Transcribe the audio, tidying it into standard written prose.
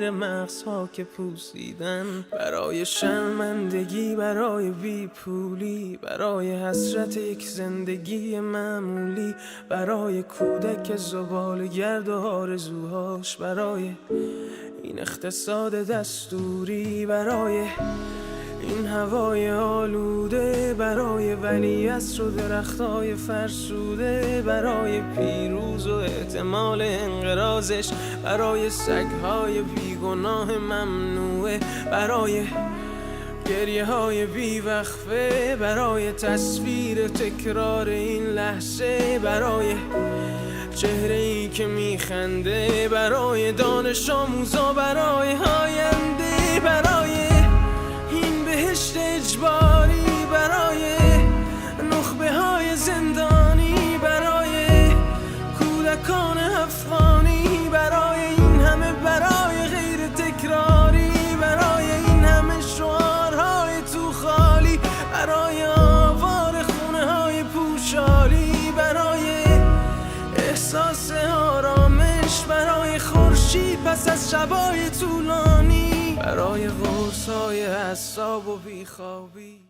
زیر مغزها که پوسیدن، برای شرمندگی، برای بیپولی، برای حسرت یک زندگی معمولی، برای کودک زباله‌گرد و آرزوهاش، برای این اقتصاد دستوری، برای این هوای آلوده، برای ولیعصر و درختای فرسوده، برای پیروز و احتمال انقراضش، برای سگهای بیگناه ممنوعه، برای گریه های بیوقفه، برای تصویر تکرار این لحظه، برای چهره ای که میخنده، برای دانش آموزا، برای آینده، برای این بهشت اجباری، برای نخبه های زندانی، برای کودکان افغانی، برای این همه برای غیر تکراری، برای این همه شعارهای تو خالی، برای آوار خونه های پوشالی، برای احساس آرامش، برای خورشید پس از شبای طولانی، برای قرص‌های اعصاب و بیخوابی.